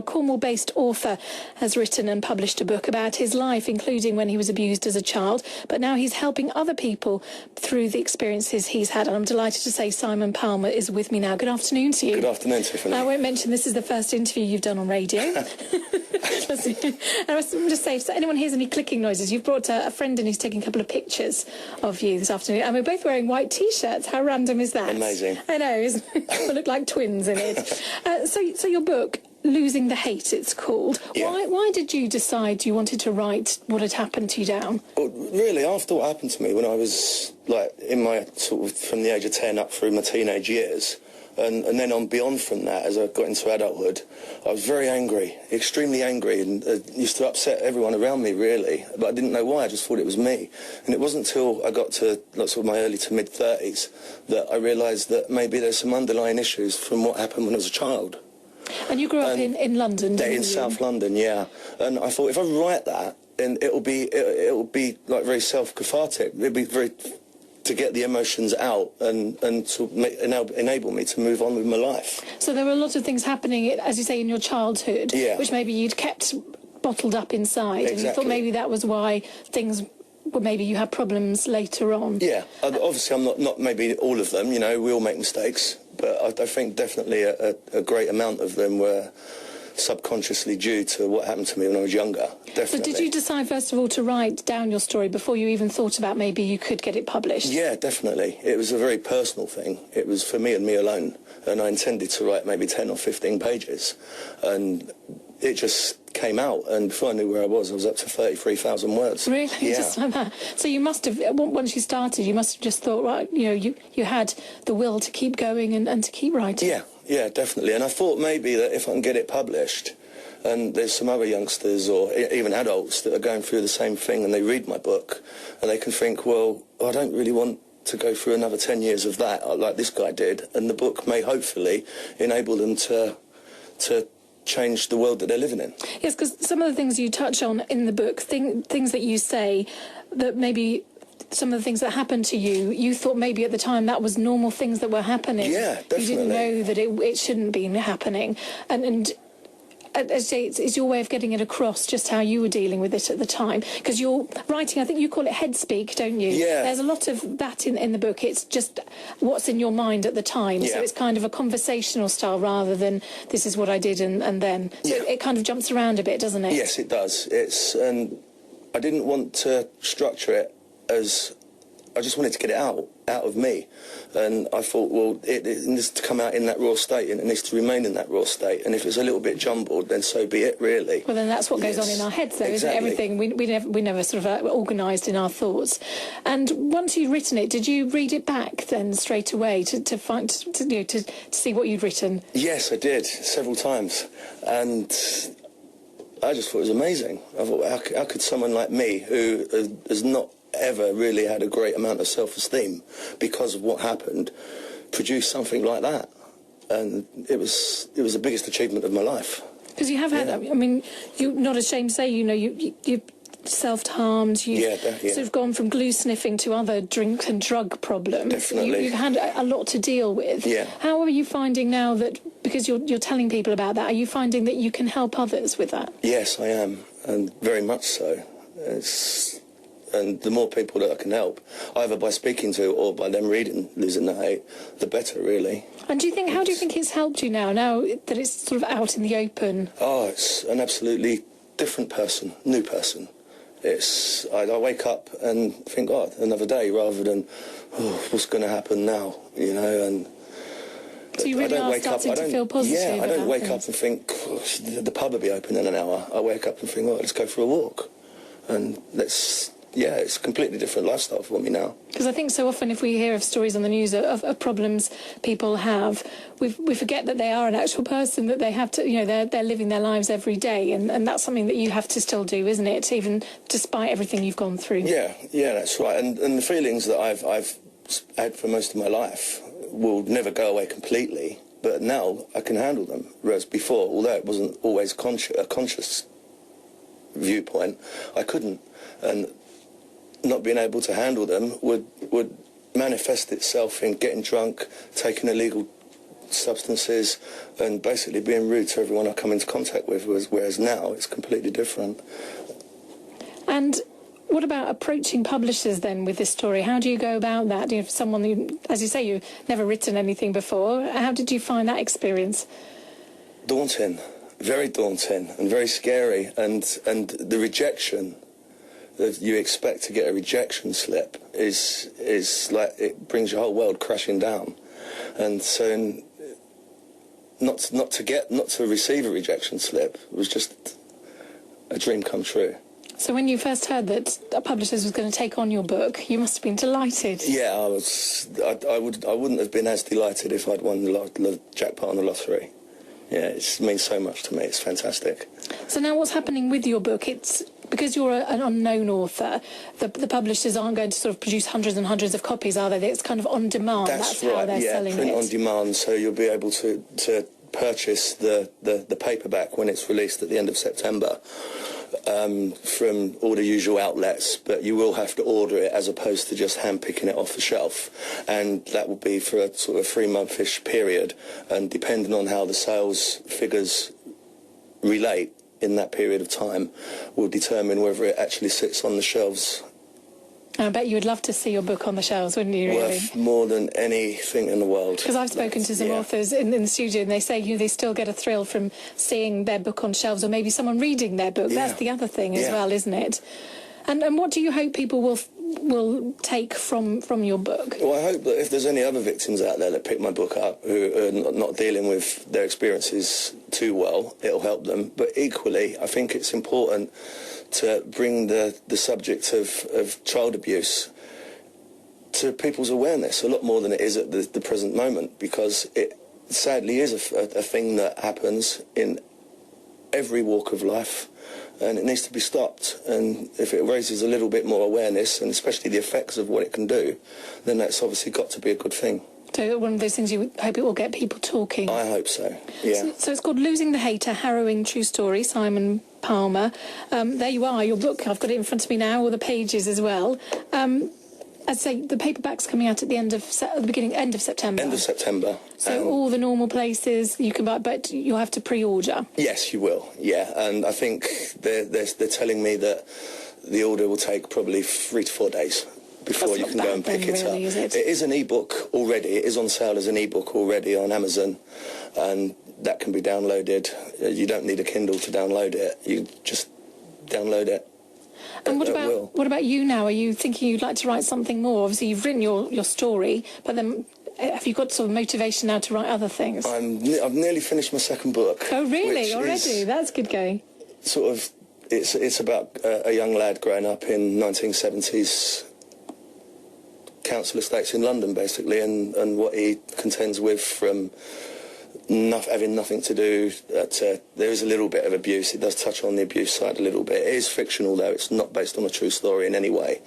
now Cornwall-based author, has written and published a book about his life, including when he was abused as a child. But now he's helping other people through the experiences he's had. And I'm delighted to say Simon Palmer is with me now. Good afternoon to you. Good afternoon, Tiffany. I won't mention this is the first interview you've done on radio. And I was going to say, if anyone hears any clicking noises, you've brought a friend in who's taking a couple of pictures of you this afternoon. And we're both wearing white T-shirts. How random is that? Amazing. I know, isn't it? We look like twins in it. So your book, Losing the Hate, it's called. Yeah. Why did you decide you wanted to write what had happened to you down? Well, really, after what happened to me when I was, like, in my, sort of, from the age of 10 up through my teenage years, and then on beyond from that, as I got into adulthood, I was very angry, extremely angry, and used to upset everyone around me, really. But I didn't know why, I just thought it was me. And it wasn't until I got to, like, sort of my early to mid-30s that I realised that maybe there's some underlying issues from what happened when I was a child. And you grew up in London, didn't you? In South London, yeah. And I thought, if I write that, then it'll be like very self-cathartic. It'll be very to get the emotions out and to enable me to move on with my life. So there were a lot of things happening, as you say, in your childhood, yeah, which maybe you'd kept bottled up inside, exactly. And you thought maybe that was why things. Well, maybe you had problems later on. Yeah, obviously I'm not maybe all of them, you know, we all make mistakes, but I think definitely a great amount of them were subconsciously due to what happened to me when I was younger, definitely. So did you decide, first of all, to write down your story before you even thought about maybe you could get it published? Yeah, definitely. It was a very personal thing. It was for me and me alone, and I intended to write maybe 10 or 15 pages, and it just came out, and before I knew where I was up to 33,000 words. Really? Yeah. Just like that? So you must have, once you started, you must have just thought, right, you know, you had the will to keep going and to keep writing. Yeah, definitely. And I thought maybe that if I can get it published, and there's some other youngsters or even adults that are going through the same thing, and they read my book, and they can think, well, I don't really want to go through another 10 years of that, like this guy did, and the book may hopefully enable them to change the world that they're living in. Yes, because some of the things you touch on in the book, things that you say, that maybe some of the things that happened to you, you thought maybe at the time that was normal things that were happening. Yeah, definitely. You didn't know that it shouldn't be happening. And as I say, it's your way of getting it across just how you were dealing with it at the time. Because you're writing, I think you call it head speak, don't you? Yeah. There's a lot of that in the book. It's just what's in your mind at the time. Yeah. So it's kind of a conversational style rather than this is what I did and then. So yeah. it kind of jumps around a bit, doesn't it? Yes, it does. And I didn't want to structure it as... I just wanted to get it out of me, and I thought, well, it needs to come out in that raw state, and it needs to remain in that raw state, and if it's a little bit jumbled, then so be it, really. Well, then that's what goes on in our heads, though, exactly. Isn't it? Everything, we never sort of organised in our thoughts. And once you'd written it, did you read it back then straight away to see what you'd written? Yes, I did, several times, and I just thought it was amazing. I thought, how could someone like me, who has not ever really had a great amount of self-esteem because of what happened, produce something like that? And it was the biggest achievement of my life. Because you have had, I mean, you're not ashamed to say, you know, you've self-harmed, you've sort of gone from glue sniffing to other drink and drug problems. Definitely. You've had a lot to deal with. Yeah. How are you finding now that, because you're telling people about that, are you finding that you can help others with that? Yes, I am, and very much so. And the more people that I can help, either by speaking to or by them reading Losing the Hate, the better, really. And how do you think it's helped you now that it's sort of out in the open? Oh, it's an absolutely different person, new person. I wake up and think, oh, another day, rather than, oh, what's going to happen now, you know, and... So you really are starting to feel positive. Yeah, I don't wake up and think, oh, the pub will be open in an hour. I wake up and think, oh, let's go for a walk. And yeah, it's a completely different lifestyle for me now. Because I think so often if we hear of stories on the news of problems people have, we forget that they are an actual person, that they have to, you know, they're living their lives every day, and that's something that you have to still do, isn't it? Even despite everything you've gone through. Yeah, that's right. And the feelings that I've had for most of my life will never go away completely, but now I can handle them. Whereas before, although it wasn't always a conscious viewpoint, I couldn't. And not being able to handle them would manifest itself in getting drunk, taking illegal substances, and basically being rude to everyone I come into contact with, whereas now it's completely different. And what about approaching publishers then with this story? How do you go about that? You know, for someone who, as you say, you've never written anything before, how did you find that experience? Daunting, very daunting and very scary, and the rejection that you expect to get a rejection slip is like, it brings your whole world crashing down. And so not to receive a rejection slip was just a dream come true. So when you first heard that a publisher was going to take on your book, you must have been delighted. Yeah, I wouldn't have been as delighted if I'd won the jackpot on the lottery. Yeah, it means so much to me. It's fantastic. So now what's happening with your book? It's because you're an unknown author, the publishers aren't going to sort of produce hundreds and hundreds of copies, are they? It's kind of on demand. That's right, how they're selling print it. on demand, so you'll be able to purchase the paperback when it's released at the end of September. From all the usual outlets, but you will have to order it as opposed to just hand-picking it off the shelf, and that will be for a sort of 3-month-ish period, and depending on how the sales figures relate in that period of time will determine whether it actually sits on the shelves. I bet you would love to see your book on the shelves, wouldn't you, really? Worth more than anything in the world. Because I've spoken to some authors in the studio, and they say they still get a thrill from seeing their book on shelves, or maybe someone reading their book. That's the other thing as well, isn't it? And what do you hope people will take from your book? Well, I hope that if there's any other victims out there that pick my book up who are not dealing with their experiences too well, it'll help them. But equally, I think it's important to bring the subject of child abuse to people's awareness a lot more than it is at the present moment, because it sadly is a thing that happens in every walk of life, and it needs to be stopped. And if it raises a little bit more awareness, and especially the effects of what it can do, then that's obviously got to be a good thing. So one of those things you hope it will get people talking. I hope so, yeah. So it's called Losing the Hate, a harrowing true story, Simon Palmer. There you are, your book. I've got it in front of me now, all the pages as well. I'd say the paperback's coming out at the end of September. End of September. So all the normal places you can buy, but you'll have to pre-order. Yes, you will. Yeah, and I think they're telling me that the order will take probably 3 to 4 days before you can go and pick it up. It is an e-book already. It is on sale as an e-book already on Amazon, and that can be downloaded. You don't need a Kindle to download it. You just download it. And what about you now? Are you thinking you'd like to write something more? Obviously, you've written your story, but then have you got sort of motivation now to write other things? I've nearly finished my second book. Oh, really? Already? That's good going. Sort of, it's about a young lad growing up in 1970s council estates in London, basically, and what he contends with from having nothing to do. There is a little bit of abuse. It does touch on the abuse side a little bit. It is fictional, though. It's not based on a true story in any way.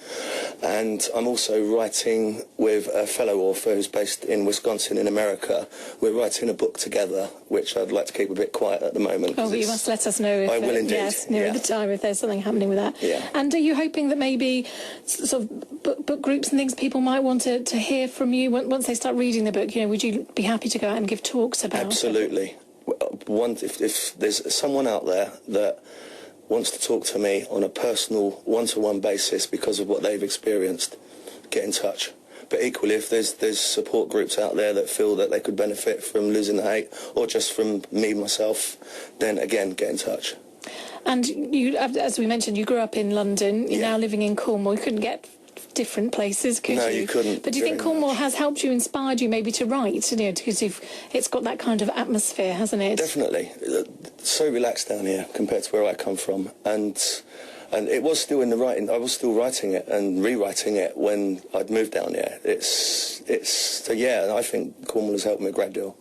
And I'm also writing with a fellow author who's based in Wisconsin in America. We're writing a book together, which I'd like to keep a bit quiet at the moment. Oh, but you must let us know if I will indeed. Yes, nearer the time, if there's something happening with that. Yeah. And are you hoping that maybe sort of book groups and things people might want to hear from you once they start reading the book? You know, would you be happy to go out and give talks about it? Absolutely. If there's someone out there that wants to talk to me on a personal, one-to-one basis because of what they've experienced, get in touch. But equally, if there's support groups out there that feel that they could benefit from Losing the Hate, or just from me, myself, then again, get in touch. And you, as we mentioned, you grew up in London. You're now living in Cornwall. You couldn't get different places, could you? No, you couldn't. But do you think Cornwall has helped you, inspired you maybe to write? You know, because it's got that kind of atmosphere, hasn't it? Definitely. So relaxed down here compared to where I come from, and it was still in the writing. I was still writing it and rewriting it when I'd moved down here. So yeah, I think Cornwall has helped me a great deal.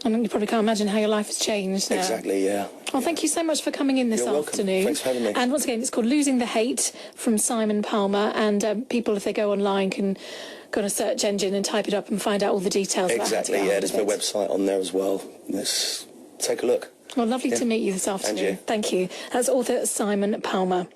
And you probably can't imagine how your life has changed now. Exactly, yeah. Well, thank you so much for coming in this You're welcome. afternoon. Thanks for having me. And once again, it's called Losing the Hate from Simon Palmer. And people, if they go online, can go on a search engine and type it up and find out all the details. Exactly, about yeah. There's my website on there as well. Let's take a look. Well, lovely to meet you this afternoon. And you. Thank you. That's author Simon Palmer.